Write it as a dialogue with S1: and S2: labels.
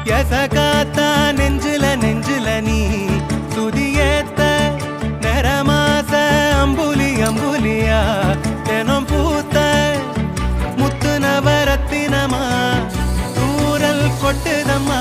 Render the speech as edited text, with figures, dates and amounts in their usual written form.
S1: எசகாத்தா நெஞ்சில நெஞ்சில நீ சுதியேத்த நரமாச அம்புலி அம்புலியா தினம் பூத்த முத்து நவரத்தினமா தூரல் கொட்டுதம்மா